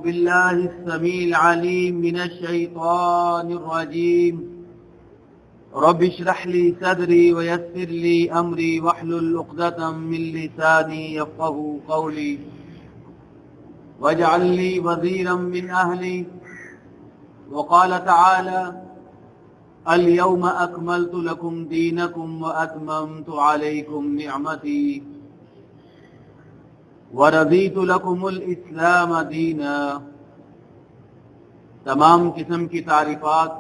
بالله السميع العليم من الشيطان الرجيم رب اشرح لي صدري ويسر لي أمري واحلل عقدة من لساني يفقهوا قولي واجعل لي وزيرا من أهلي وقال تعالى اليوم أكملت لكم دينكم وأتممت عليكم نعمتي ورضیت لکم الاسلام دینا۔ تمام قسم کی تعریفات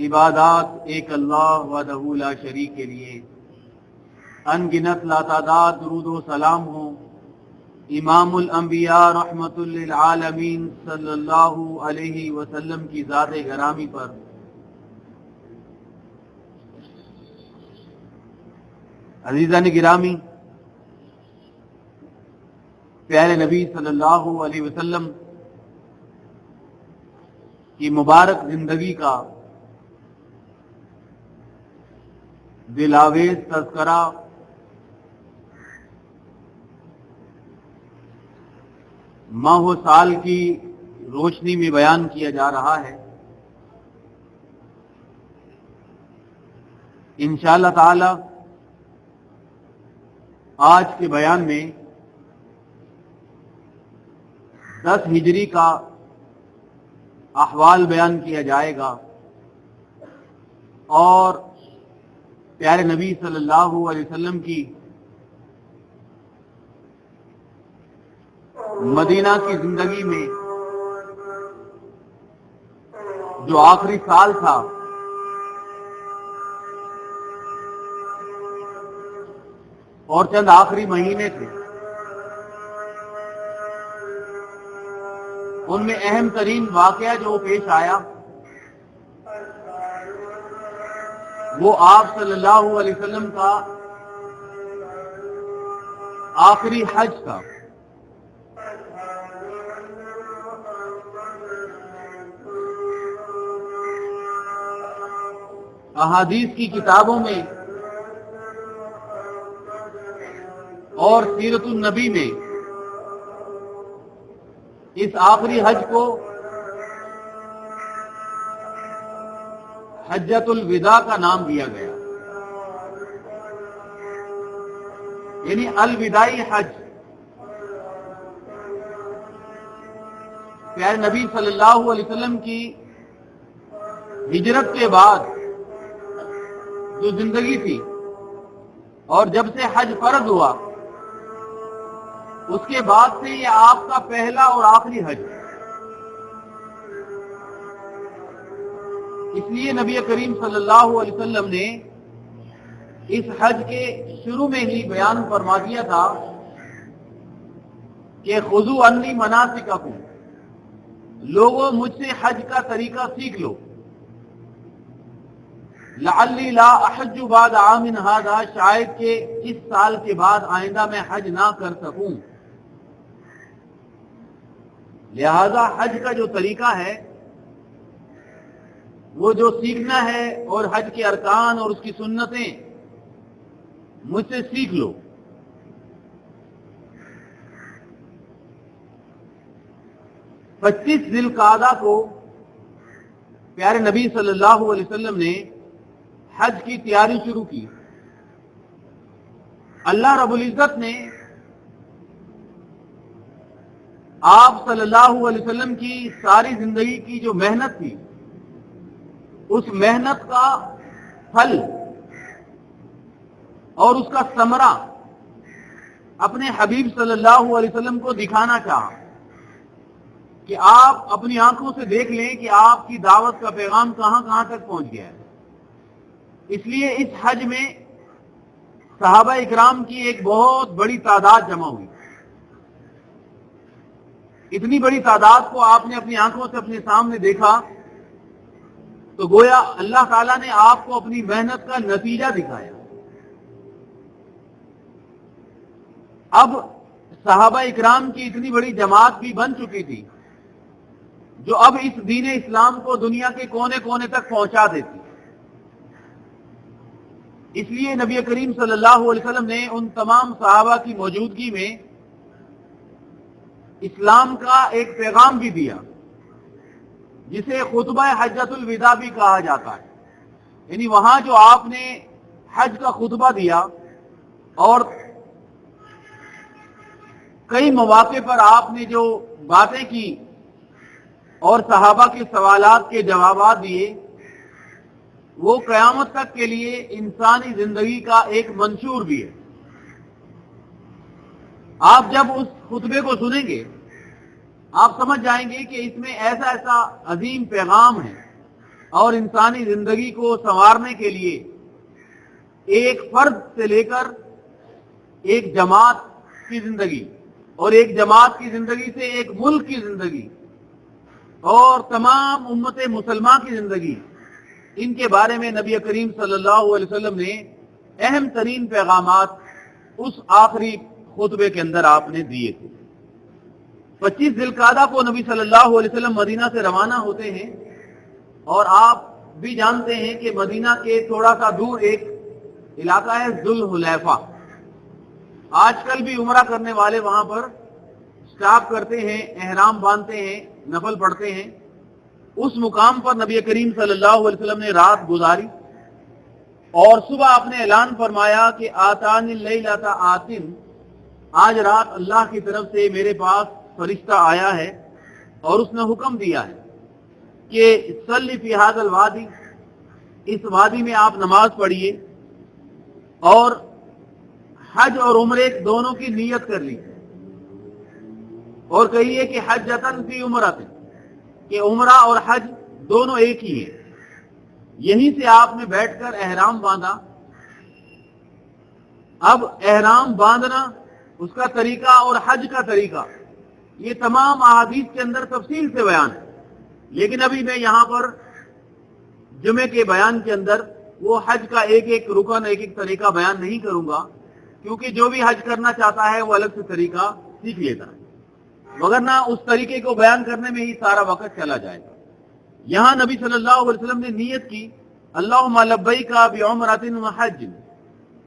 عبادات ایک اللہ وحدہ لا شریک کے لیے، ان گنت لاتعداد درود و سلام ہوں امام الانبیاء رحمت للعالمین صلی اللہ علیہ وسلم کی ذات گرامی پر۔ عزیزان گرامی، پیارے نبی صلی اللہ علیہ وسلم کی مبارک زندگی کا دلاویز تذکرہ ماہ و سال کی روشنی میں بیان کیا جا رہا ہے۔ انشاءاللہ تعالی آج کے بیان میں 10 ہجری کا احوال بیان کیا جائے گا اور پیارے نبی صلی اللہ علیہ وسلم کی مدینہ کی زندگی میں جو آخری سال تھا اور چند آخری مہینے تھے، ان میں اہم ترین واقعہ جو پیش آیا وہ آپ صلی اللہ علیہ وسلم کا آخری حج تھا۔ احادیث کی کتابوں میں اور سیرت النبی میں اس آخری حج کو حجۃ الوداع کا نام دیا گیا، یعنی الوداعی حج۔ پیارے نبی صلی اللہ علیہ وسلم کی ہجرت کے بعد جو زندگی تھی اور جب سے حج فرض ہوا اس کے بعد سے یہ آپ کا پہلا اور آخری حج، اس لیے نبی کریم صلی اللہ علیہ وسلم نے اس حج کے شروع میں ہی بیان فرما دیا تھا کہ خذوا عنی مناسککم، لوگوں مجھ سے حج کا طریقہ سیکھ لو، لعلی لا احج بعد عام ھذا، شاید کہ اس سال کے بعد آئندہ میں حج نہ کر سکوں، لہذا حج کا جو طریقہ ہے وہ جو سیکھنا ہے اور حج کے ارکان اور اس کی سنتیں مجھ سے سیکھ لو۔ 25 ذی القعدہ کو پیارے نبی صلی اللہ علیہ وسلم نے حج کی تیاری شروع کی۔ اللہ رب العزت نے آپ صلی اللہ علیہ وسلم کی ساری زندگی کی جو محنت تھی اس محنت کا پھل اور اس کا ثمرہ اپنے حبیب صلی اللہ علیہ وسلم کو دکھانا چاہا کہ آپ اپنی آنکھوں سے دیکھ لیں کہ آپ کی دعوت کا پیغام کہاں کہاں تک پہنچ گیا ہے۔ اس لیے اس حج میں صحابہ اکرام کی ایک بہت بڑی تعداد جمع ہوئی۔ اتنی بڑی تعداد کو آپ نے اپنی آنکھوں سے اپنے سامنے دیکھا تو گویا اللہ تعالیٰ نے آپ کو اپنی محنت کا نتیجہ دکھایا۔ اب صحابہ اکرام کی اتنی بڑی جماعت بھی بن چکی تھی جو اب اس دین اسلام کو دنیا کے کونے کونے تک پہنچا دیتی۔ اس لیے نبی کریم صلی اللہ علیہ وسلم نے ان تمام صحابہ کی موجودگی میں اسلام کا ایک پیغام بھی دیا جسے خطبہ حجۃ الوداع بھی کہا جاتا ہے. یعنی وہاں جو آپ نے حج کا خطبہ دیا اور کئی مواقع پر آپ نے جو باتیں کی اور صحابہ کے سوالات کے جوابات دیے، وہ قیامت تک کے لیے انسانی زندگی کا ایک منشور بھی ہے. آپ جب اس خطبے کو سنیں گے آپ سمجھ جائیں گے کہ اس میں ایسا ایسا عظیم پیغام ہے، اور انسانی زندگی کو سنوارنے کے لیے ایک فرد سے لے کر ایک جماعت کی زندگی، اور ایک جماعت کی زندگی سے ایک ملک کی زندگی، اور تمام امت مسلمہ کی زندگی، ان کے بارے میں نبی کریم صلی اللہ علیہ وسلم نے اہم ترین پیغامات اس آخری خطبے کے اندر آپ نے دیے تھے. 25 ذی القعدہ کو نبی صلی اللہ علیہ وسلم مدینہ سے روانہ ہوتے ہیں، اور آپ بھی جانتے ہیں کہ مدینہ کے تھوڑا سا دور ایک علاقہ ہے ذوالحلیفہ. آج کل بھی عمرہ کرنے والے وہاں پر سٹاپ کرتے ہیں، احرام باندھتے ہیں، نفل پڑھتے ہیں. اس مقام پر نبی کریم صلی اللہ علیہ وسلم نے رات گزاری، اور صبح آپ نے اعلان فرمایا کہ آتانی اللیلۃ آتن، آج رات اللہ کی طرف سے میرے پاس فرشتہ آیا ہے اور اس نے حکم دیا ہے کہ صلی فی ھذا الوادی، اس وادی میں آپ نماز پڑھیے اور حج اور عمرے دونوں کی نیت کر لی، اور کہیے کہ حجۃ فی عمرۃ، کہ عمرہ اور حج دونوں ایک ہی ہیں. یہیں سے آپ نے بیٹھ کر احرام باندھا. اب احرام باندھنا، اس کا طریقہ اور حج کا طریقہ، یہ تمام احادیث کے اندر تفصیل سے بیان ہے، لیکن ابھی میں یہاں پر جمعے کے بیان کے اندر وہ حج کا ایک ایک رکن، ایک ایک طریقہ بیان نہیں کروں گا، کیونکہ جو بھی حج کرنا چاہتا ہے وہ الگ سے طریقہ سیکھ لیتا ہے، مگر نہ اس طریقے کو بیان کرنے میں ہی سارا وقت چلا جائے گا. یہاں نبی صلی اللہ علیہ وسلم نے نیت کی، اللہم لبیک بعمرۃ وحج،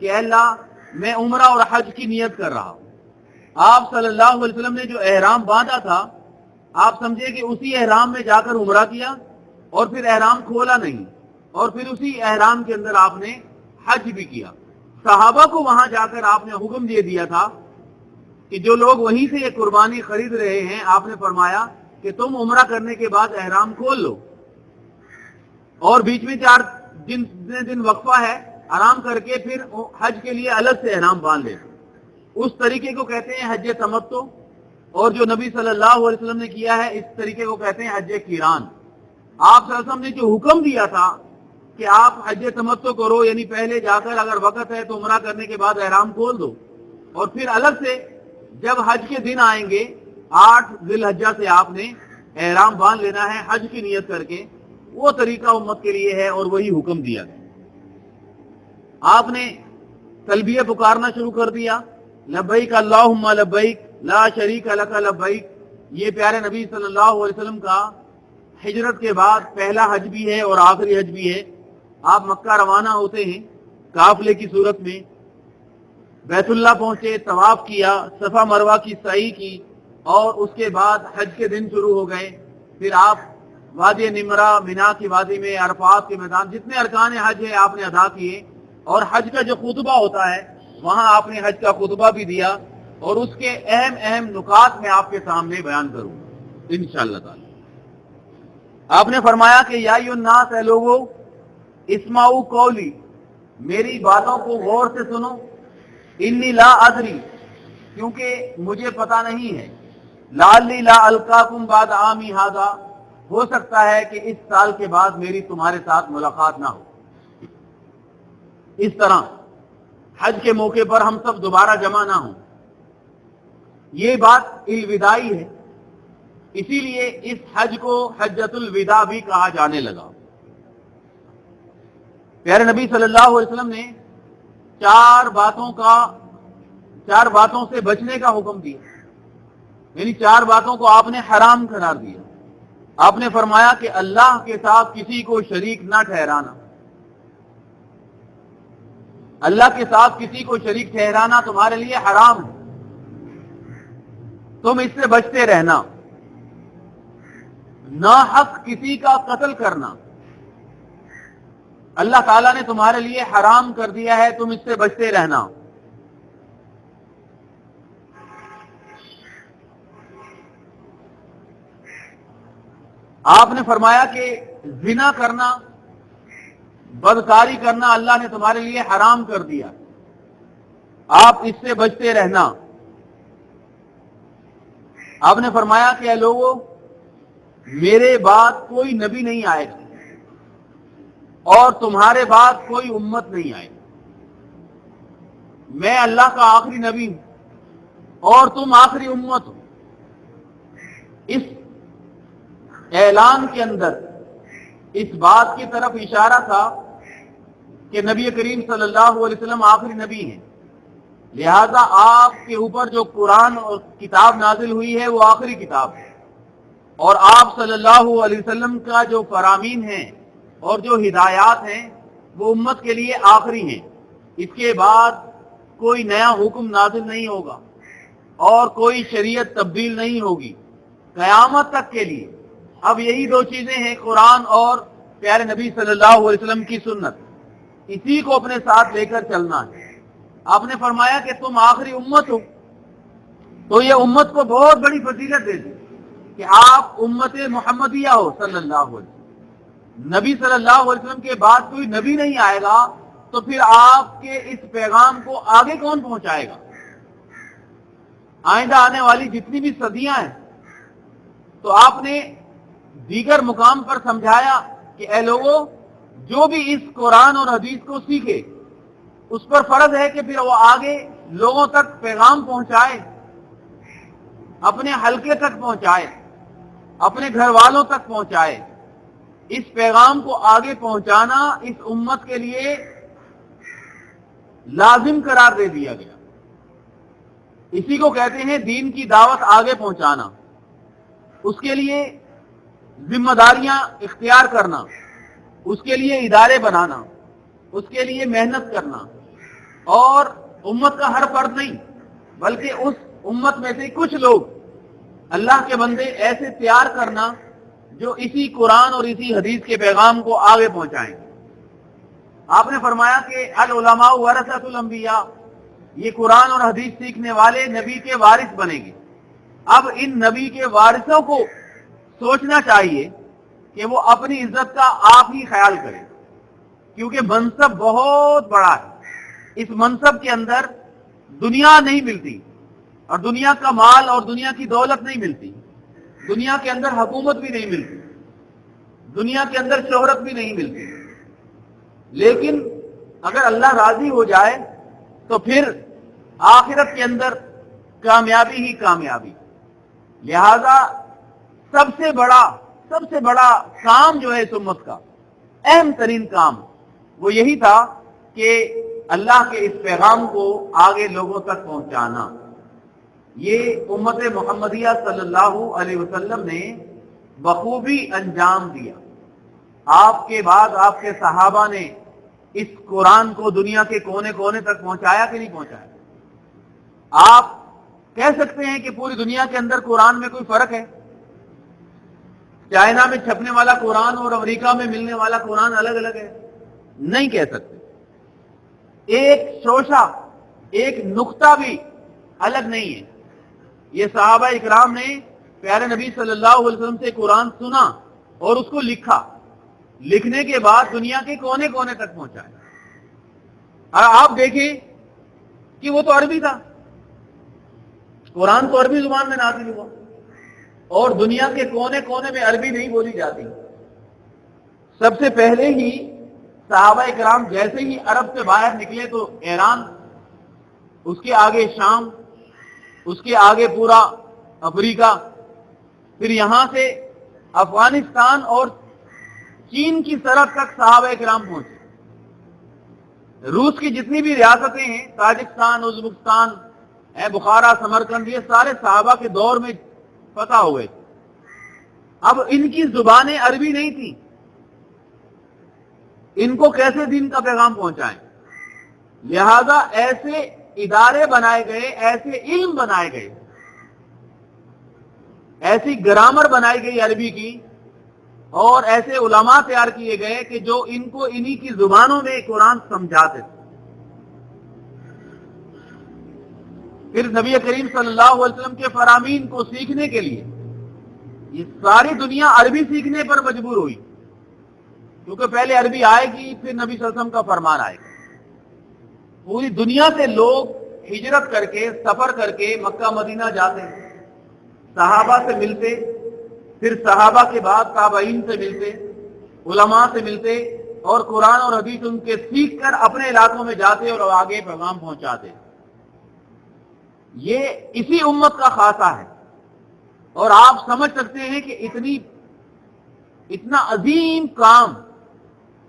کہ اے اللہ میں عمرہ اور حج کی نیت کر رہا ہوں. آپ صلی اللہ علیہ وسلم نے جو احرام باندھا تھا، آپ سمجھے کہ اسی احرام میں جا کر عمرہ کیا، اور پھر احرام کھولا نہیں، اور پھر اسی احرام کے اندر آپ نے حج بھی کیا. صحابہ کو وہاں جا کر آپ نے حکم دے دیا تھا کہ جو لوگ وہیں سے یہ قربانی خرید رہے ہیں، آپ نے فرمایا کہ تم عمرہ کرنے کے بعد احرام کھول لو، اور بیچ میں 4 دن وقفہ ہے، آرام کر کے پھر حج کے لیے الگ سے احرام باندھ لے. اس طریقے کو کہتے ہیں حج تمتع، اور جو نبی صلی اللہ علیہ وسلم نے کیا ہے اس طریقے کو کہتے ہیں حج قران. آپ صلی اللہ علیہ وسلم نے جو حکم دیا تھا کہ آپ حج تمتع کرو، یعنی پہلے جا کر اگر وقت ہے تو عمرہ کرنے کے بعد احرام کھول دو، اور پھر الگ سے جب حج کے دن آئیں گے 8 ذی الحجہ سے آپ نے احرام باندھ لینا ہے حج کی نیت کر کے. وہ طریقہ امت کے لیے ہے اور وہی حکم دیا گیا. آپ نے تلبیہ پکارنا شروع کر دیا، لبیک اللہم لبیک لا شریک لک لبیک. یہ پیارے نبی صلی اللہ علیہ وسلم کا ہجرت کے بعد پہلا حج بھی ہے اور آخری حج بھی ہے. آپ مکہ روانہ ہوتے ہیں قافلے کی صورت میں، بیت اللہ پہنچے، طواف کیا، صفا مروہ کی سعی کی، اور اس کے بعد حج کے دن شروع ہو گئے. پھر آپ وادی نمرہ، مینا کی وادی میں، عرفات کے میدان، جتنے ارکان حج ہے آپ نے ادا کیے. اور حج کا جو خطبہ ہوتا ہے وہاں آپ نے حج کا خطبہ بھی دیا، اور اس کے اہم اہم نکات میں آپ کے سامنے بیان کروں انشاءاللہ تعالی. آپ نے فرمایا کہ یا ایھا الناس، اے لوگو، اسمعوا قولی، میری باتوں کو غور سے سنو، انی لا ادری، کیونکہ مجھے پتا نہیں ہے، لعلی لا القاکم بعد عامی ھذا، ہو سکتا ہے کہ اس سال کے بعد میری تمہارے ساتھ ملاقات نہ ہو. اس طرح حج کے موقع پر ہم سب دوبارہ جمع نہ ہوں. یہ بات الوداعی ہے، اسی لیے اس حج کو حجۃ الوداع بھی کہا جانے لگا. پیارے نبی صلی اللہ علیہ وسلم نے 4 باتوں سے بچنے کا حکم دیا، یعنی 4 باتوں کو آپ نے حرام قرار دیا. آپ نے فرمایا کہ اللہ کے ساتھ کسی کو شریک نہ ٹھہرانا. اللہ کے ساتھ کسی کو شریک ٹھہرانا تمہارے لیے حرام ہے. تم اس سے بچتے رہنا، ناحق کسی کا قتل کرنا اللہ تعالیٰ نے تمہارے لیے حرام کر دیا ہے، تم اس سے بچتے رہنا۔ آپ نے فرمایا کہ زنا کرنا، بدکاری کرنا اللہ نے تمہارے لیے حرام کر دیا، آپ اس سے بچتے رہنا۔ آپ نے فرمایا کہ اے لوگو، میرے بعد کوئی نبی نہیں آئے گا اور تمہارے بعد کوئی امت نہیں آئے گی، میں اللہ کا آخری نبی ہوں اور تم آخری امت ہو۔ اس اعلان کے اندر اس بات کی طرف اشارہ تھا کہ نبی کریم صلی اللہ علیہ وسلم آخری نبی ہیں، لہذا آپ کے اوپر جو قرآن اور کتاب نازل ہوئی ہے وہ آخری کتاب ہے، اور آپ صلی اللہ علیہ وسلم کا جو فرامین ہیں اور جو ہدایات ہیں وہ امت کے لیے آخری ہیں۔ اس کے بعد کوئی نیا حکم نازل نہیں ہوگا اور کوئی شریعت تبدیل نہیں ہوگی قیامت تک کے لیے۔ اب یہی دو چیزیں ہیں، قرآن اور پیارے نبی صلی اللہ علیہ وسلم کی سنت، اسی کو اپنے ساتھ لے کر چلنا ہے۔ آپ نے فرمایا کہ تم آخری امت ہو، تو یہ امت کو بہت بڑی فضیلت دے دی کہ آپ امت محمدیہ ہو صلی اللہ علیہ وسلم۔ نبی صلی اللہ علیہ وسلم کے بعد کوئی نبی نہیں آئے گا تو پھر آپ کے اس پیغام کو آگے کون پہنچائے گا؟ آئندہ آنے والی جتنی بھی صدیاں ہیں، تو آپ نے دیگر مقام پر سمجھایا کہ اے لوگوں، جو بھی اس قرآن اور حدیث کو سیکھے اس پر فرض ہے کہ پھر وہ آگے لوگوں تک پیغام پہنچائے، اپنے حلقے تک پہنچائے، اپنے گھر والوں تک پہنچائے۔ اس پیغام کو آگے پہنچانا اس امت کے لیے لازم قرار دے دیا گیا۔ اسی کو کہتے ہیں دین کی دعوت آگے پہنچانا، اس کے لیے ذمہ داریاں اختیار کرنا، اس کے لیے ادارے بنانا، اس کے لیے محنت کرنا، اور امت کا ہر فرد نہیں بلکہ اس امت میں سے کچھ لوگ اللہ کے بندے ایسے تیار کرنا جو اسی قرآن اور اسی حدیث کے پیغام کو آگے پہنچائیں۔ آپ نے فرمایا کہ العلماء ورثۃ الانبیاء، یہ قرآن اور حدیث سیکھنے والے نبی کے وارث بنیں گے۔ اب ان نبی کے وارثوں کو سوچنا چاہیے کہ وہ اپنی عزت کا آپ ہی خیال کریں، کیونکہ منصب بہت بڑا ہے۔ اس منصب کے اندر دنیا نہیں ملتی، اور دنیا کا مال اور دنیا کی دولت نہیں ملتی، دنیا کے اندر حکومت بھی نہیں ملتی، دنیا کے اندر شہرت بھی نہیں ملتی، لیکن اگر اللہ راضی ہو جائے تو پھر آخرت کے اندر کامیابی ہی کامیابی۔ لہذا سب سے بڑا کام جو ہے اس امت کا، اہم ترین کام، وہ یہی تھا کہ اللہ کے اس پیغام کو آگے لوگوں تک پہنچانا۔ یہ امت محمدیہ صلی اللہ علیہ وسلم نے بخوبی انجام دیا۔ آپ کے بعد آپ کے صحابہ نے اس قرآن کو دنیا کے کونے کونے تک پہنچایا کہ نہیں پہنچایا؟ آپ کہہ سکتے ہیں کہ پوری دنیا کے اندر قرآن میں کوئی فرق ہے؟ چائنا میں چھپنے والا قرآن اور امریکہ میں ملنے والا قرآن الگ الگ ہے؟ نہیں کہہ سکتے۔ ایک شوشہ، ایک نقطہ بھی الگ نہیں ہے۔ یہ صحابہ اکرام نے پیارے نبی صلی اللہ علیہ وسلم سے قرآن سنا اور اس کو لکھا، لکھنے کے بعد دنیا کے کونے کونے تک پہنچایا۔ اور آپ دیکھیں کہ وہ تو عربی تھا، قرآن تو عربی زبان میں نازل ہوا، اور دنیا کے کونے کونے میں عربی نہیں بولی جاتی۔ سب سے پہلے ہی صحابہ اکرام جیسے ہی عرب سے باہر نکلے تو ایران، اس کے آگے شام، اس کے آگے پورا افریقہ، پھر یہاں سے افغانستان اور چین کی سرحد تک صحابہ اکرام پہنچے۔ روس کی جتنی بھی ریاستیں ہیں، تاجکستان، ازبکستان، بخارا، سمرقند، یہ سارے صحابہ کے دور میں فتح ہوئے۔ اب ان کی زبانیں عربی نہیں تھی، ان کو کیسے دین کا پیغام پہنچائیں؟ لہذا ایسے ادارے بنائے گئے، ایسے علم بنائے گئے ایسی گرامر بنائی گئی عربی کی اور ایسے علماء تیار کیے گئے کہ جو ان کو انہی کی زبانوں میں قرآن سمجھاتے تھے. پھر نبی کریم صلی اللہ علیہ وسلم کے فرامین کو سیکھنے کے لیے یہ ساری دنیا عربی سیکھنے پر مجبور ہوئی، کیونکہ پہلے عربی آئے گی پھر نبی صلی اللہ علیہ وسلم کا فرمان آئے گا. پوری دنیا سے لوگ ہجرت کر کے سفر کر کے مکہ مدینہ جاتے ہیں، صحابہ سے ملتے، پھر صحابہ کے بعد تابعین سے ملتے، علماء سے ملتے اور قرآن اور حدیث ان کے سیکھ کر اپنے علاقوں میں جاتے اور آگے پیغام پہنچاتے. یہ اسی امت کا خاصہ ہے. اور آپ سمجھ سکتے ہیں کہ اتنا عظیم کام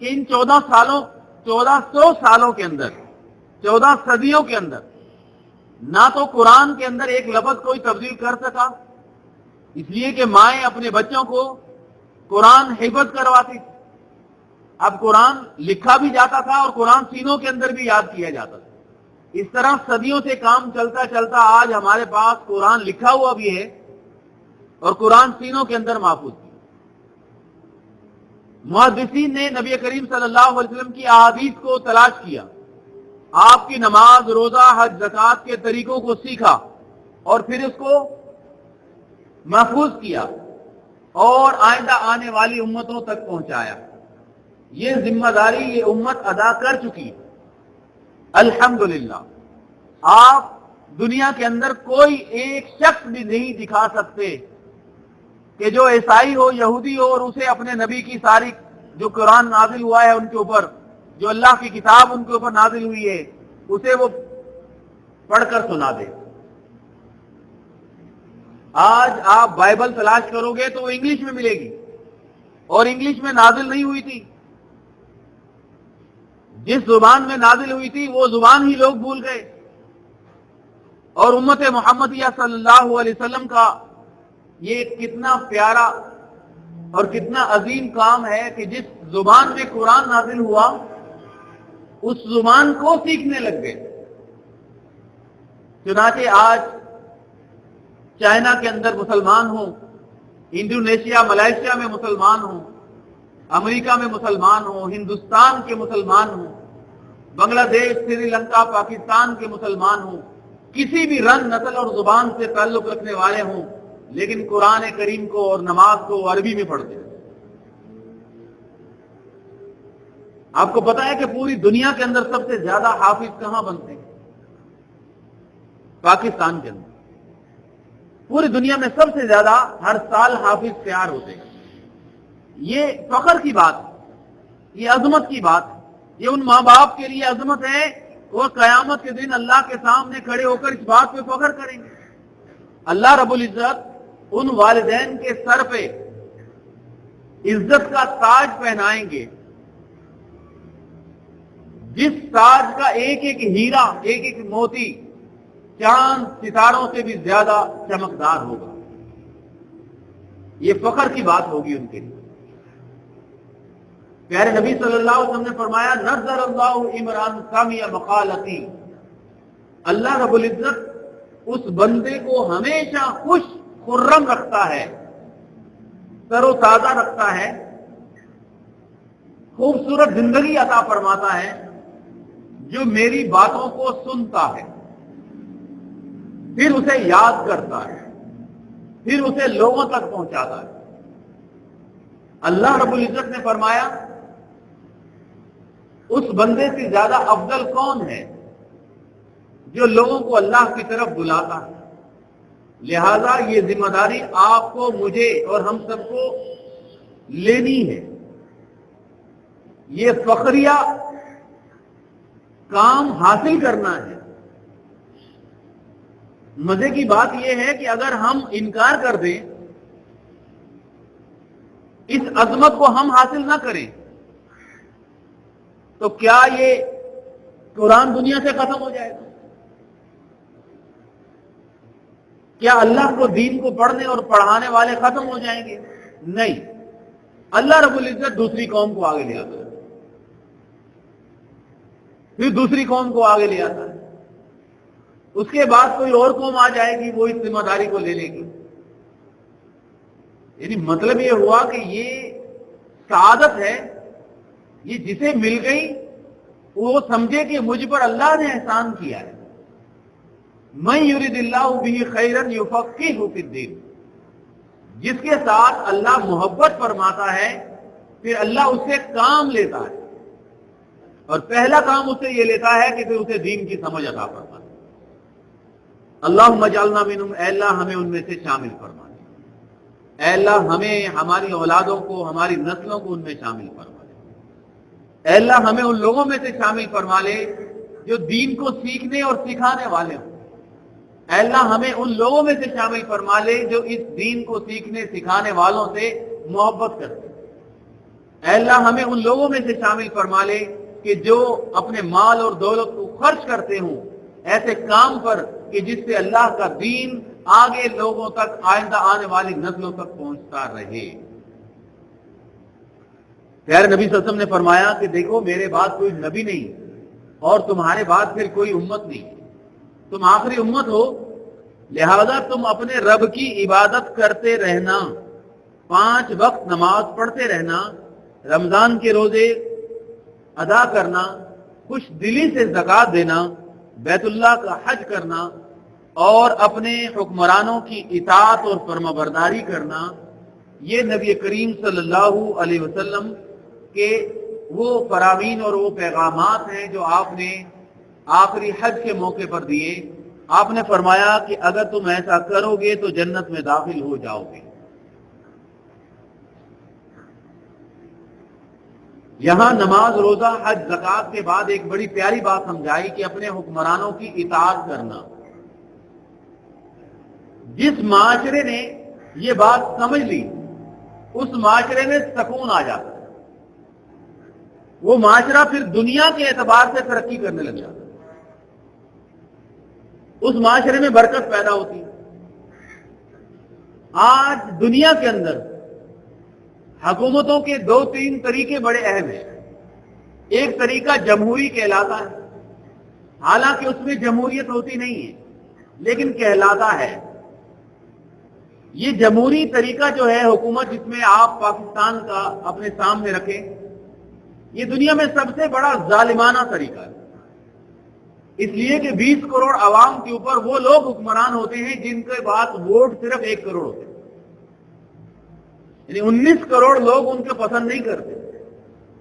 کہ ان 1400 سالوں کے اندر، 14 صدیوں کے اندر نہ تو قرآن کے اندر ایک لفظ کوئی تبدیل کر سکا، اس لیے کہ مائیں اپنے بچوں کو قرآن حفظ کرواتی تھی. اب قرآن لکھا بھی جاتا تھا اور قرآن سینوں کے اندر بھی یاد کیا جاتا تھا. اس طرح صدیوں سے کام چلتا چلتا آج ہمارے پاس قرآن لکھا ہوا بھی ہے اور قرآن سینوں کے اندر محفوظ ہے. محدثین نے نبی کریم صلی اللہ علیہ وسلم کی احادیث کو تلاش کیا، آپ کی نماز، روزہ، حج، زکوٰۃ کے طریقوں کو سیکھا اور پھر اس کو محفوظ کیا اور آئندہ آنے والی امتوں تک پہنچایا. یہ ذمہ داری یہ امت ادا کر چکی ہے الحمدللہ. آپ دنیا کے اندر کوئی ایک شخص بھی نہیں دکھا سکتے کہ جو عیسائی ہو، یہودی ہو اور اسے اپنے نبی کی ساری جو قرآن نازل ہوا ہے ان کے اوپر، جو اللہ کی کتاب ان کے اوپر نازل ہوئی ہے، اسے وہ پڑھ کر سنا دے. آج آپ بائبل تلاش کرو گے تو وہ انگلش میں ملے گی اور انگلش میں نازل نہیں ہوئی تھی. جس زبان میں نازل ہوئی تھی وہ زبان ہی لوگ بھول گئے. اور امت محمدیہ صلی اللہ علیہ وسلم کا یہ کتنا پیارا اور کتنا عظیم کام ہے کہ جس زبان میں قرآن نازل ہوا اس زبان کو سیکھنے لگ گئے. چنانچہ آج چائنا کے اندر مسلمان ہوں، انڈونیشیا، ملائیشیا میں مسلمان ہوں، امریکہ میں مسلمان ہوں، ہندوستان کے مسلمان ہوں، بنگلہ دیش، سری لنکا، پاکستان کے مسلمان ہوں، کسی بھی رنگ، نسل اور زبان سے تعلق رکھنے والے ہوں، لیکن قرآن کریم کو اور نماز کو عربی میں پڑھتے ہیں. آپ کو پتا ہے کہ پوری دنیا کے اندر سب سے زیادہ حافظ کہاں بنتے ہیں؟ پاکستان کے اندر. پوری دنیا میں سب سے زیادہ ہر سال حافظ تیار ہوتے ہیں. یہ فخر کی بات، یہ عظمت کی بات، یہ ان ماں باپ کے لیے عظمت ہے. وہ قیامت کے دن اللہ کے سامنے کھڑے ہو کر اس بات پہ فخر کریں گے. اللہ رب العزت ان والدین کے سر پہ عزت کا تاج پہنائیں گے جس تاج کا ایک ایک ہیرا، ایک ایک موتی چاند ستاروں سے بھی زیادہ چمکدار ہوگا. یہ فخر کی بات ہوگی ان کے لیے. پیارے نبی صلی اللہ علیہ وسلم نے فرمایا نظر اللہ عمران سامی مقالتی، اللہ رب العزت اس بندے کو ہمیشہ خوش خرم رکھتا ہے، تر و تازہ رکھتا ہے، خوبصورت زندگی عطا فرماتا ہے جو میری باتوں کو سنتا ہے، پھر اسے یاد کرتا ہے، پھر اسے لوگوں تک پہنچاتا ہے. اللہ رب العزت نے فرمایا اس بندے سے زیادہ افضل کون ہے جو لوگوں کو اللہ کی طرف بلاتا ہے. لہذا یہ ذمہ داری آپ کو، مجھے اور ہم سب کو لینی ہے. یہ فخریہ کام حاصل کرنا ہے. مزے کی بات یہ ہے کہ اگر ہم انکار کر دیں، اس عظمت کو ہم حاصل نہ کریں، تو کیا یہ قرآن دنیا سے ختم ہو جائے گا؟ کیا اللہ کو، دین کو پڑھنے اور پڑھانے والے ختم ہو جائیں گے؟ نہیں. اللہ رب العزت دوسری قوم کو آگے لے آتا ہے، پھر دوسری قوم کو آگے لے آتا ہے، اس کے بعد کوئی اور قوم آ جائے گی، وہ اس ذمہ داری کو لے لے گی. یعنی مطلب یہ ہوا کہ یہ سعادت ہے، یہ جسے مل گئی وہ سمجھے کہ مجھ پر اللہ نے احسان کیا ہے. من یرید اللہ بہ خیرا یفقہہ فی الدین، جس کے ساتھ اللہ محبت فرماتا ہے پھر اللہ اس سے کام لیتا ہے، اور پہلا کام اس سے یہ لیتا ہے کہ پھر اسے دین کی سمجھ عطا فرماتا ہے. اللہم اجعلنا منہم، اے اللہ ہمیں ان میں سے شامل فرما دے، اے اللہ ہمیں، ہماری اولادوں کو، ہماری نسلوں کو ان میں شامل فرما دے. اے اللہ ہمیں ان لوگوں میں سے شامل فرما لے جو دین کو سیکھنے اور سکھانے والے ہوں. اے اللہ ہمیں ان لوگوں میں سے شامل فرما لے جو اس دین کو سیکھنے سکھانے والوں سے محبت کرتے. اے اللہ ہمیں ان لوگوں میں سے شامل فرما لے کہ جو اپنے مال اور دولت کو خرچ کرتے ہوں ایسے کام پر کہ جس سے اللہ کا دین آگے لوگوں تک، آئندہ آنے والی نسلوں تک پہنچتا رہے. پیارے نبی صلی اللہ علیہ وسلم نے فرمایا کہ دیکھو میرے بعد کوئی نبی نہیں اور تمہارے بعد پھر کوئی امت نہیں، تم آخری امت ہو، لہذا تم اپنے رب کی عبادت کرتے رہنا، 5 وقت نماز پڑھتے رہنا، رمضان کے روزے ادا کرنا، خوش دلی سے زکوٰۃ دینا، بیت اللہ کا حج کرنا اور اپنے حکمرانوں کی اطاعت اور فرمانبرداری کرنا. یہ نبی کریم صلی اللہ علیہ وسلم کے وہ فرامین اور وہ پیغامات ہیں جو آپ نے آخری حج کے موقع پر دیے. آپ نے فرمایا کہ اگر تم ایسا کرو گے تو جنت میں داخل ہو جاؤ گے. یہاں نماز، روزہ، حج، زکوٰۃ کے بعد ایک بڑی پیاری بات سمجھائی کہ اپنے حکمرانوں کی اطاعت کرنا. جس معاشرے نے یہ بات سمجھ لی اس معاشرے میں سکون آ جاتا ہے، وہ معاشرہ پھر دنیا کے اعتبار سے ترقی کرنے لگ جاتا ہے، اس معاشرے میں برکت پیدا ہوتی ہے. آج دنیا کے اندر حکومتوں کے 2-3 طریقے بڑے اہم ہیں. ایک طریقہ جمہوری کہلاتا ہے، حالانکہ اس میں جمہوریت ہوتی نہیں ہے لیکن کہلاتا ہے. یہ جمہوری طریقہ جو ہے حکومت، جس میں آپ پاکستان کا اپنے سامنے رکھیں، یہ دنیا میں سب سے بڑا ظالمانہ طریقہ ہے. اس لیے کہ 20 کروڑ عوام کے اوپر وہ لوگ حکمران ہوتے ہیں جن کے پاس ووٹ صرف 1 کروڑ ہوتے ہیں. یعنی 19 کروڑ لوگ ان کو پسند نہیں کرتے،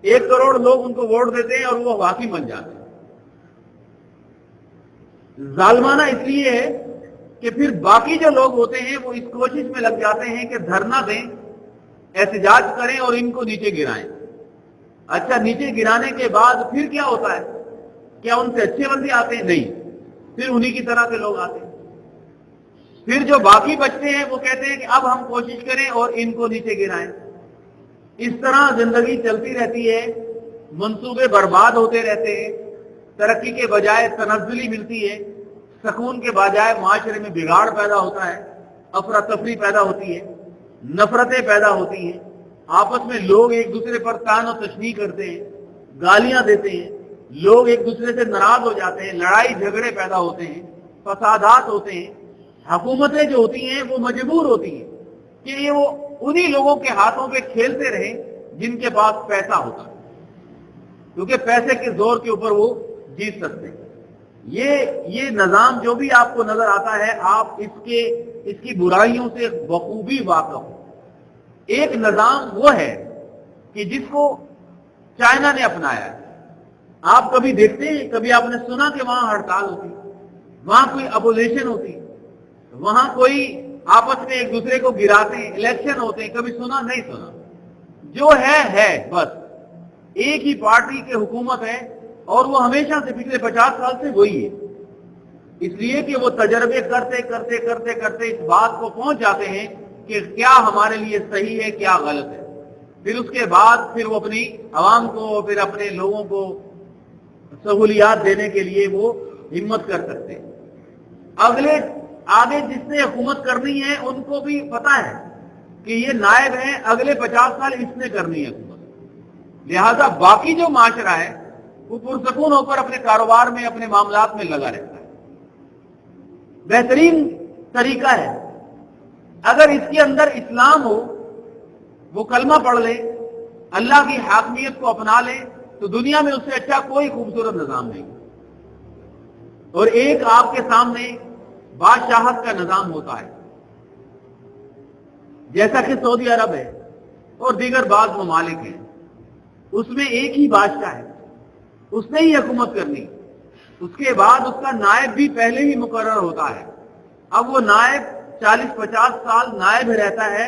1 کروڑ لوگ ان کو ووٹ دیتے ہیں اور وہ حاکم بن جاتے ہیں. ظالمانہ اس لیے ہے کہ پھر باقی جو لوگ ہوتے ہیں وہ اس کوشش میں لگ جاتے ہیں کہ دھرنا دیں، احتجاج کریں اور ان کو نیچے گرائیں. اچھا، نیچے گرانے کے بعد پھر کیا ہوتا ہے؟ کیا ان سے اچھے بندے آتے ہیں؟ نہیں، پھر انہی کی طرح کے لوگ آتے ہیں. پھر جو باقی بچتے ہیں وہ کہتے ہیں کہ اب ہم کوشش کریں اور ان کو نیچے گرائیں. اس طرح زندگی چلتی رہتی ہے، منصوبے برباد ہوتے رہتے ہیں، ترقی کے بجائے تنزلی ملتی ہے، سکون کے بجائے معاشرے میں بگاڑ پیدا ہوتا ہے، افراتفری پیدا ہوتی ہے، نفرتیں پیدا ہوتی ہیں، آپس میں لوگ ایک دوسرے پر طعن و تشنیع کرتے ہیں، گالیاں دیتے ہیں، لوگ ایک دوسرے سے ناراض ہو جاتے ہیں، لڑائی جھگڑے پیدا ہوتے ہیں، فسادات ہوتے ہیں. حکومتیں جو ہوتی ہیں وہ مجبور ہوتی ہیں کہ یہ وہ انہی لوگوں کے ہاتھوں پہ کھیلتے رہیں جن کے پاس پیسہ ہوتا ہے، کیونکہ پیسے کے زور کے اوپر وہ جیت سکتے ہیں. یہ نظام جو بھی آپ کو نظر آتا ہے، آپ اس کی برائیوں سے بخوبی واقف ہو. ایک نظام وہ ہے کہ جس کو چائنا نے اپنایا ہے. آپ کبھی دیکھتے ہیں، کبھی آپ نے سنا کہ وہاں ہڑتال ہوتی، وہاں کوئی اپوزیشن ہوتی، وہاں کوئی آپس میں ایک دوسرے کو گراتے ہیں، الیکشن ہوتے ہیں؟ کبھی سنا؟ نہیں سنا. جو ہے بس ایک ہی پارٹی کی حکومت ہے اور وہ ہمیشہ سے پچھلے 50 سال سے وہی ہے. اس لیے کہ وہ تجربے کرتے کرتے کرتے کرتے اس بات کو پہنچ جاتے ہیں کہ کیا ہمارے لیے صحیح ہے، کیا غلط ہے. پھر اس کے بعد پھر وہ اپنی عوام کو، پھر اپنے لوگوں کو سہولیات دینے کے لیے وہ ہمت کر سکتے ہیں. آگے جس نے حکومت کرنی ہے ان کو بھی پتا ہے کہ یہ نائب ہیں، اگلے 50 سال اس نے کرنی ہے حکومت. لہذا باقی جو معاشرہ ہے وہ پرسکون ہو کر اپنے کاروبار میں، اپنے معاملات میں لگا رہتا ہے. بہترین طریقہ ہے اگر اس کے اندر اسلام ہو وہ کلمہ پڑھ لے، اللہ کی حاکمیت کو اپنا لے، تو دنیا میں اس سے اچھا کوئی خوبصورت نظام نہیں۔ اور ایک آپ کے سامنے بادشاہت کا نظام ہوتا ہے، جیسا کہ سعودی عرب ہے اور دیگر بعض ممالک ہیں، اس میں ایک ہی بادشاہ ہے، اس نے ہی حکومت کرنی، اس کے بعد اس کا نائب بھی پہلے ہی مقرر ہوتا ہے۔ اب وہ نائب 40-50 سال نائب رہتا ہے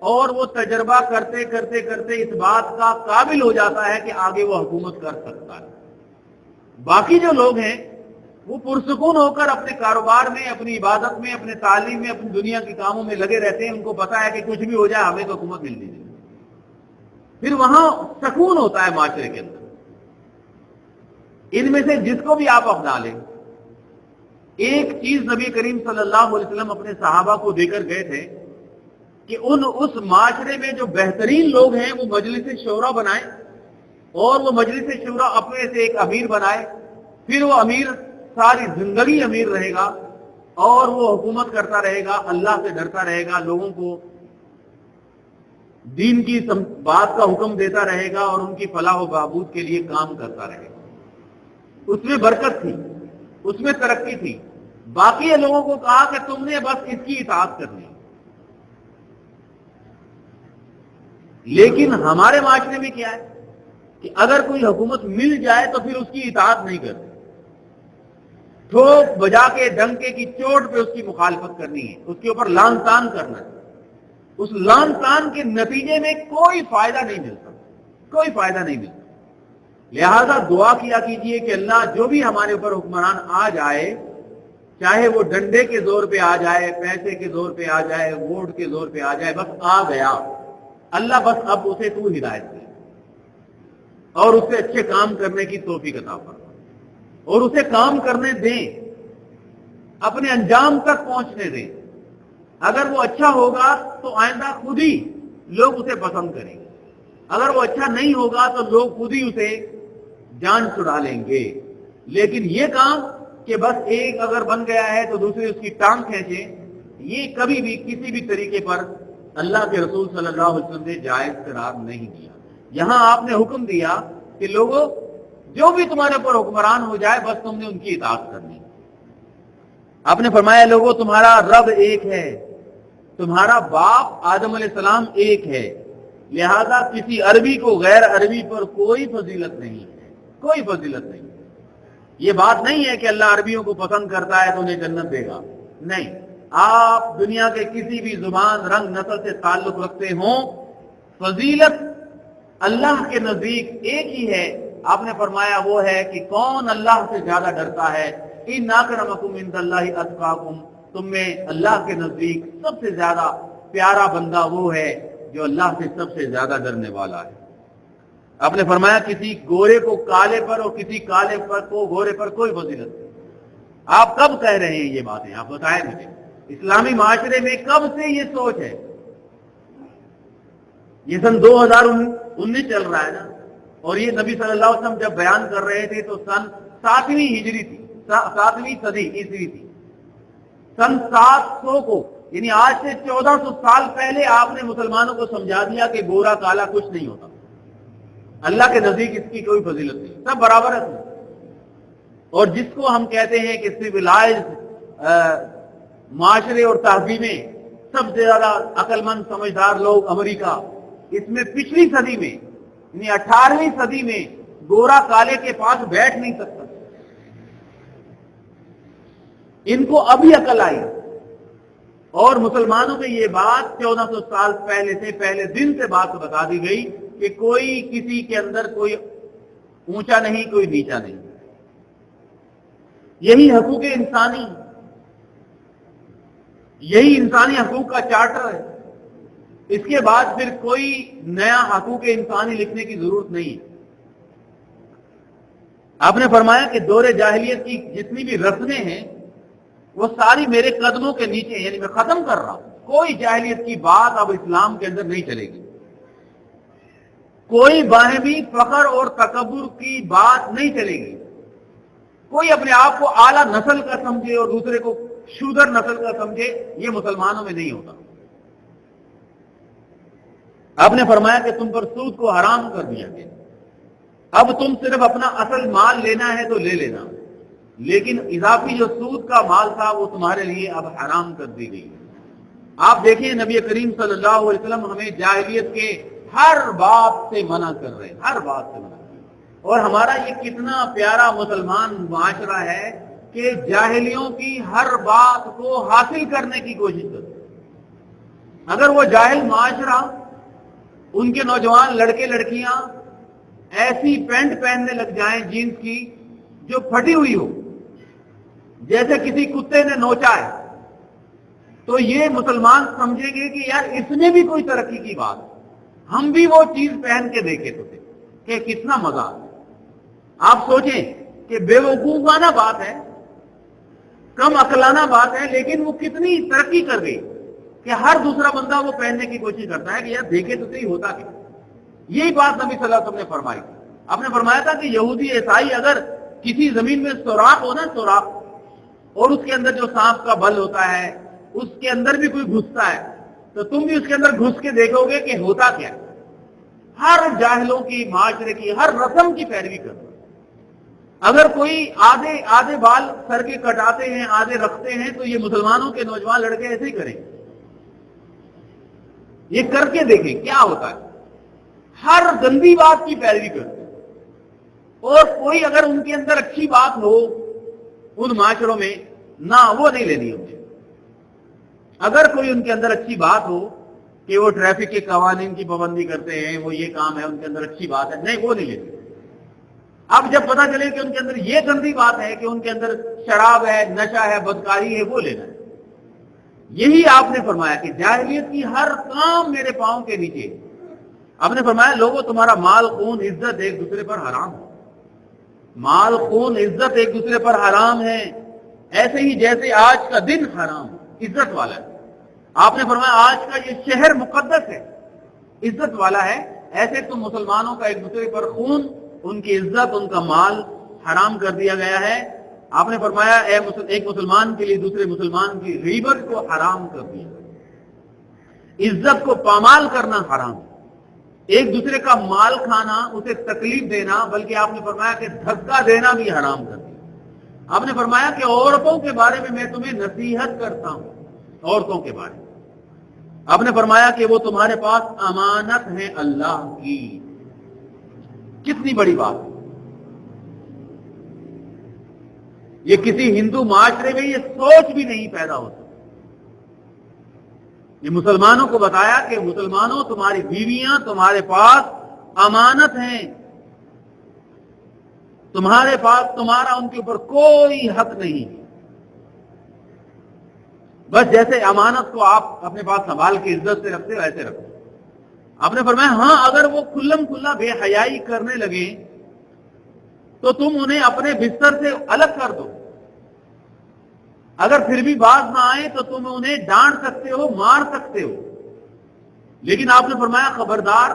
اور وہ تجربہ کرتے کرتے کرتے اس بات کا قابل ہو جاتا ہے کہ آگے وہ حکومت کر سکتا ہے۔ باقی جو لوگ ہیں وہ پرسکون ہو کر اپنے کاروبار میں، اپنی عبادت میں، اپنے تعلیم میں، اپنی دنیا کے کاموں میں لگے رہتے ہیں، ان کو پتا ہے کہ کچھ بھی ہو جائے ہمیں تو حکومت مل جائے، پھر وہاں سکون ہوتا ہے معاشرے کے اندر۔ ان میں سے جس کو بھی آپ اپنا لیں، ایک چیز نبی کریم صلی اللہ علیہ وسلم اپنے صحابہ کو دے کر گئے تھے کہ اس معاشرے میں جو بہترین لوگ ہیں وہ مجلس شورا بنائیں، اور وہ مجلس شورا اپنے سے ایک امیر بنائے، پھر وہ امیر ساری زندگی امیر رہے گا اور وہ حکومت کرتا رہے گا، اللہ سے ڈرتا رہے گا، لوگوں کو دین کی بات کا حکم دیتا رہے گا اور ان کی فلاح و بہبود کے لیے کام کرتا رہے گا۔ اس میں برکت تھی، اس میں ترقی تھی۔ باقی لوگوں کو کہا کہ تم نے بس اس کی اطاعت کرنی ہے۔ لیکن ہمارے معاشرے میں کیا ہے کہ اگر کوئی حکومت مل جائے تو پھر اس کی اطاعت نہیں کرتے، ٹھوک بجا کے ڈنکے کی چوٹ پہ اس کی مخالفت کرنی ہے، اس کے اوپر لان تان کرنا ہے۔ اس لان تان کے نتیجے میں کوئی فائدہ نہیں ملتا، کوئی فائدہ نہیں ملتا۔ لہذا دعا کیا کیجئے کہ اللہ جو بھی ہمارے اوپر حکمران آ جائے، چاہے وہ ڈنڈے کے زور پہ آ جائے، پیسے کے زور پہ آ جائے، ووٹ کے زور پہ آ جائے، بس آ گیا، اللہ بس اب اسے تو ہدایت دے اور اس سے اچھے کام کرنے کی توفیق عطا فرما، اور اسے کام کرنے دیں، اپنے انجام تک پہنچنے دیں۔ اگر وہ اچھا ہوگا تو آئندہ خود ہی لوگ اسے پسند کریں گے، اگر وہ اچھا نہیں ہوگا تو لوگ خود ہی اسے جان چھڑا لیں گے۔ لیکن یہ کام کہ بس ایک اگر بن گیا ہے تو دوسرے اس کی ٹانگ کھینچیں، یہ کبھی بھی کسی بھی طریقے پر اللہ کے رسول صلی اللہ علیہ وسلم نے جائز قرار نہیں دیا۔ یہاں آپ نے حکم دیا کہ لوگوں جو بھی تمہارے اوپر حکمران ہو جائے بس تم نے ان کی اطاعت کرنی۔ آپ نے فرمایا لوگوں تمہارا رب ایک ہے، تمہارا باپ آدم علیہ السلام ایک ہے، لہذا کسی عربی کو غیر عربی پر کوئی فضیلت نہیں ہے، کوئی فضیلت نہیں۔ یہ بات نہیں ہے کہ اللہ عربیوں کو پسند کرتا ہے تو انہیں جنت دے گا، نہیں۔ آپ دنیا کے کسی بھی زبان، رنگ، نسل سے تعلق رکھتے ہوں، فضیلت اللہ کے نزدیک ایک ہی ہے۔ آپ نے فرمایا وہ ہے کہ کون اللہ سے زیادہ ڈرتا ہے، ان اکرمکم عند اللہ اتقاکم، تم میں اللہ کے نزدیک سب سے زیادہ پیارا بندہ وہ ہے جو اللہ سے سب سے زیادہ ڈرنے والا ہے۔ آپ نے فرمایا کسی گورے کو کالے پر اور کسی کالے پر کو گورے پر کوئی فضیلت نہیں۔ آپ کب کہہ رہے ہیں یہ باتیں؟ آپ بتائیں مجھے، اسلامی معاشرے میں کب سے یہ سوچ ہے؟ یہ سن 2019 چل رہا ہے نا، اور یہ نبی صلی اللہ علیہ وسلم جب بیان کر رہے تھے تو سن 7ویں ہجری تھی، 7ویں صدی عیسوی تھی۔ سن 700 کو، یعنی آج سے 1400 سال پہلے آپ نے مسلمانوں کو سمجھا دیا کہ گورا کالا کچھ نہیں ہوتا، اللہ کے نزدیک اس کی کوئی فضیلت نہیں، سب برابر ہے۔ اور جس کو ہم کہتے ہیں کہ سویلائز معاشرے اور تہذیبیں، سب سے زیادہ عقل مند سمجھدار لوگ امریکہ، اس میں پچھلی صدی میں یعنی 18ویں صدی میں گورا کالے کے پاس بیٹھ نہیں سکتا۔ ان کو ابھی عقل آئی، اور مسلمانوں میں یہ بات 1400 سال پہلے سے، پہلے دن سے بات بتا دی گئی کہ کوئی کسی کے اندر کوئی اونچا نہیں، کوئی نیچا نہیں۔ یہی حقوق انسانی، یہی انسانی حقوق کا چارٹر ہے۔ اس کے بعد پھر کوئی نیا حقوق انسانی لکھنے کی ضرورت نہیں ہے۔ آپ نے فرمایا کہ دور جاہلیت کی جتنی بھی رسمیں ہیں وہ ساری میرے قدموں کے نیچے ہیں، یعنی میں ختم کر رہا ہوں۔ کوئی جاہلیت کی بات اب اسلام کے اندر نہیں چلے گی، کوئی باہمی فخر اور تکبر کی بات نہیں چلے گی، کوئی اپنے آپ کو اعلیٰ نسل کا سمجھے اور دوسرے کو شودر نسل کا سمجھے، یہ مسلمانوں میں نہیں ہوتا۔ آپ نے فرمایا کہ تم پر سود کو حرام کر دیا گیا، اب تم صرف اپنا اصل مال لینا ہے تو لے لینا، لیکن اضافی جو سود کا مال تھا وہ تمہارے لیے اب حرام کر دی گئی۔ آپ دیکھیں نبی کریم صلی اللہ علیہ وسلم ہمیں جاہلیت کے ہر بات سے منع کر رہے ہیں، ہر بات سے منع کر رہے ہیں۔ اور ہمارا یہ کتنا پیارا مسلمان معاشرہ ہے کہ جاہلیوں کی ہر بات کو حاصل کرنے کی کوشش کرتے ہیں۔ اگر وہ جاہل معاشرہ، ان کے نوجوان لڑکے لڑکیاں ایسی پینٹ پہننے لگ جائیں جینس کی جو پھٹی ہوئی ہو، جیسے کسی کتے نے نوچا ہے، تو یہ مسلمان سمجھیں گے کہ یار اس میں بھی کوئی ترقی کی بات ہے، ہم بھی وہ چیز پہن کے دیکھے تو تھے کہ کتنا مزہ ہے۔ آپ سوچیں کہ بے وقوفانہ بات ہے، کم عقلانہ بات ہے، لیکن وہ کتنی ترقی کر گئی کہ ہر دوسرا بندہ وہ پہننے کی کوشش کرتا ہے کہ یار دیکھے تو صحیح ہوتا کیا۔ یہی بات نبی صلی اللہ علیہ وسلم نے فرمائی۔ آپ نے فرمایا تھا کہ یہودی عیسائی اگر کسی زمین میں سوراخ ہو نا، سوراخ، اور اس کے اندر جو سانپ کا بل ہوتا ہے اس کے اندر بھی کوئی گھستا ہے، تو تم بھی اس کے اندر گھس کے دیکھو گے کہ ہوتا کیا ہے۔ ہر جاہلوں کی، معاشرے کی ہر رسم کی پیروی کرتا ہے۔ اگر کوئی آدھے بال سر کے کٹاتے ہیں، آدھے رکھتے ہیں، تو یہ مسلمانوں کے نوجوان لڑکے ایسے ہی کریں، یہ کر کے دیکھیں کیا ہوتا ہے۔ ہر گندی بات کی پیروی کرتے ہیں، اور کوئی اگر ان کے اندر اچھی بات ہو ان معاشروں میں، نہ وہ نہیں لینی ہوتی۔ اگر کوئی ان کے اندر اچھی بات ہو کہ وہ ٹریفک کے قوانین کی پابندی کرتے ہیں، وہ یہ کام ہے ان کے اندر اچھی بات ہے، نہیں وہ نہیں لینی۔ اب جب پتہ چلے کہ ان کے اندر یہ گندی بات ہے کہ ان کے اندر شراب ہے، نشہ ہے، بدکاری ہے، وہ لینا ہے۔ یہی آپ نے فرمایا کہ جاہلیت کی ہر کام میرے پاؤں کے نیچے۔ آپ نے فرمایا لوگوں تمہارا مال، خون، عزت ایک دوسرے پر حرام ہے۔ مال، خون، عزت ایک دوسرے پر حرام ہے، ایسے ہی جیسے آج کا دن حرام عزت والا ہے۔ آپ نے فرمایا آج کا یہ شہر مقدس ہے، عزت والا ہے، ایسے تم مسلمانوں کا ایک دوسرے پر خون، ان کی عزت، ان کا مال حرام کر دیا گیا ہے۔ آپ نے فرمایا ایک مسلمان کے لیے دوسرے مسلمان کی غیبت کو حرام کر دیا، عزت کو پامال کرنا حرام، ایک دوسرے کا مال کھانا، اسے تکلیف دینا، بلکہ آپ نے فرمایا کہ دھکا دینا بھی حرام کر دیا۔ آپ نے فرمایا کہ عورتوں کے بارے میں میں تمہیں نصیحت کرتا ہوں، عورتوں کے بارے میں آپ نے فرمایا کہ وہ تمہارے پاس امانت ہے اللہ کی۔ کتنی بڑی بات، یہ کسی ہندو معاشرے میں یہ سوچ بھی نہیں پیدا ہوتا۔ یہ مسلمانوں کو بتایا کہ مسلمانوں تمہاری بیویاں تمہارے پاس امانت ہیں، تمہارے پاس، تمہارا ان کے اوپر کوئی حق نہیں، بس جیسے امانت کو آپ اپنے پاس سنبھال کے عزت سے رکھتے ہو ایسے رکھو۔ آپ نے فرمایا ہاں اگر وہ کھلم کھلا بے حیائی کرنے لگے تو تم انہیں اپنے بستر سے الگ کر دو، اگر پھر بھی باز نہ آئے تو تم انہیں ڈانٹ سکتے ہو، مار سکتے ہو، لیکن آپ نے فرمایا خبردار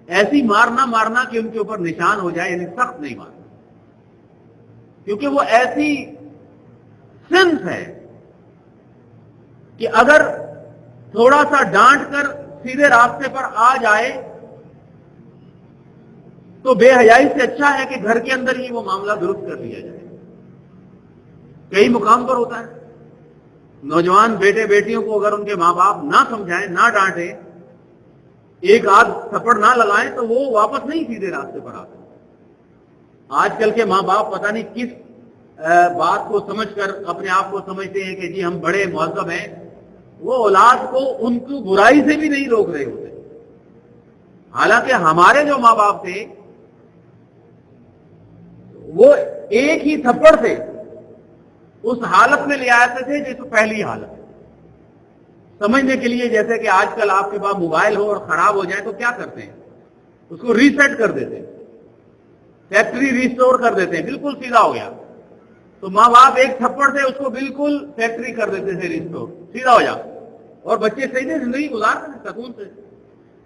ایسی مارنا کہ ان کے اوپر نشان ہو جائے، یعنی سخت نہیں مارنا، کیونکہ وہ ایسی صنف ہے کہ اگر تھوڑا سا ڈانٹ کر سیدھے راستے پر آ جائے تو بے حیائی سے اچھا ہے کہ گھر کے اندر ہی وہ معاملہ درست کر لیا جائے۔ کئی مقام پر ہوتا ہے نوجوان بیٹے بیٹیوں کو اگر ان کے ماں باپ نہ سمجھائیں، نہ ڈانٹیں، ایک آدھ تھپڑ نہ لگائیں تو وہ واپس نہیں سیدھے راستے پر آتے۔ آج کل کے ماں باپ پتہ نہیں کس بات کو سمجھ کر اپنے آپ کو سمجھتے ہیں کہ جی ہم بڑے مہذب ہیں، وہ اولاد کو ان کی برائی سے بھی نہیں روک رہے ہوتے، حالانکہ ہمارے جو ماں باپ تھے وہ ایک ہی تھپڑ سے اس حالت میں لے آتے تھے جیسے پہلی حالت سمجھنے کے لیے، جیسے کہ آج کل آپ کے پاس موبائل ہو اور خراب ہو جائے تو کیا کرتے ہیں، اس کو ریسیٹ کر دیتے ہیں، فیکٹری ریسٹور کر دیتے ہیں، بالکل سیدھا ہو گیا، تو ماں باپ ایک تھپڑ سے اس کو بالکل فیکٹری کر دیتے تھے، ریسٹور، سیدھا ہو جا، اور بچے صحیح سے زندگی گزارتے ہیں سکون سے۔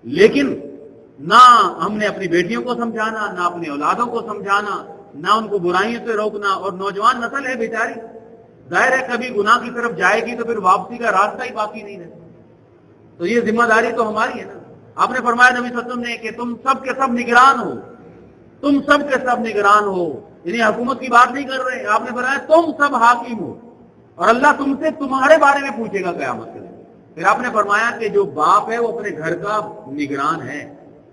لیکن نہ ہم نے اپنی بیٹیوں کو سمجھانا، نہ اپنی اولادوں کو سمجھانا، نہ ان کو برائیوں سے روکنا، اور نوجوان نسل ہے بیچاری، ظاہر ہے کبھی گناہ کی طرف جائے گی تو پھر واپسی کا راستہ ہی باقی نہیں رہتا، تو یہ ذمہ داری تو ہماری ہے نا۔ آپ نے فرمایا نبی صلی اللہ علیہ وسلم نے کہ تم سب کے سب نگران ہو، تم سب کے سب نگران ہو، یعنی حکومت کی بات نہیں کر رہے، آپ نے فرمایا تم سب حاکم ہو اور اللہ تم سے تمہارے بارے میں پوچھے گا قیامت کے دن۔ پھر آپ نے فرمایا کہ جو باپ ہے وہ اپنے گھر کا نگران ہے،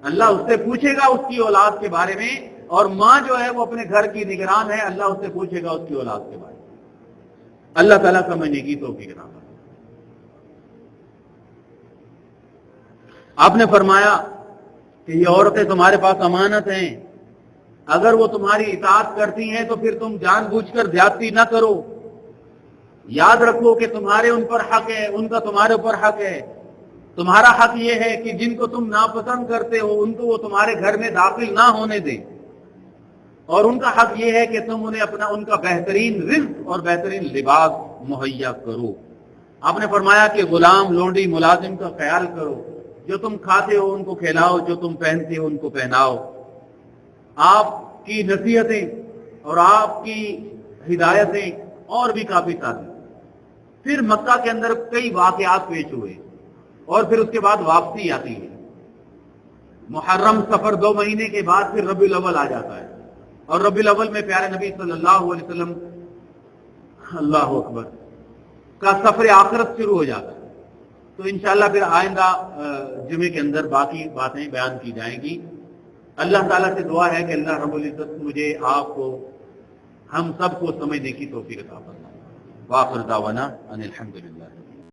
اللہ اس سے پوچھے گا اس کی اولاد کے بارے میں، اور ماں جو ہے وہ اپنے گھر کی نگران ہے، اللہ اس سے پوچھے گا اس کی اولاد کے بارے میں۔ اللہ تعالیٰ سمجھنے کی توفیق عطا فرمائے۔ آپ نے فرمایا کہ یہ عورتیں تمہارے پاس امانت ہیں، اگر وہ تمہاری اطاعت کرتی ہیں تو پھر تم جان بوجھ کر زیادتی نہ کرو، یاد رکھو کہ تمہارے ان پر حق ہے، ان کا تمہارے اوپر حق ہے۔ تمہارا حق یہ ہے کہ جن کو تم ناپسند کرتے ہو ان کو وہ تمہارے گھر میں داخل نہ ہونے دیں، اور ان کا حق یہ ہے کہ تم انہیں ان کا بہترین رزق اور بہترین لباس مہیا کرو۔ آپ نے فرمایا کہ غلام لونڈی ملازم کا خیال کرو، جو تم کھاتے ہو ان کو کھلاؤ، جو تم پہنتے ہو ان کو پہناؤ۔ آپ کی نصیحتیں اور آپ کی ہدایتیں اور بھی کافی ساتھ۔ پھر مکہ کے اندر کئی واقعات پیش ہوئے اور پھر اس کے بعد واپسی آتی ہے۔ محرم سفر 2 مہینے کے بعد پھر ربیع الاول آ جاتا ہے، اور ربیع الاول میں پیارے نبی صلی اللہ علیہ وسلم اللہ اکبر کا سفر آخرت شروع ہو جاتا ہے۔ تو انشاءاللہ پھر آئندہ جمعے کے اندر باقی باتیں بیان کی جائیں گی۔ اللہ تعالیٰ سے دعا ہے کہ اللہ رب العزت مجھے آپ کو ہم سب کو سمجھنے کی توفیق عطا فرمائے۔ وآخر دعوانا ان الحمدللہ۔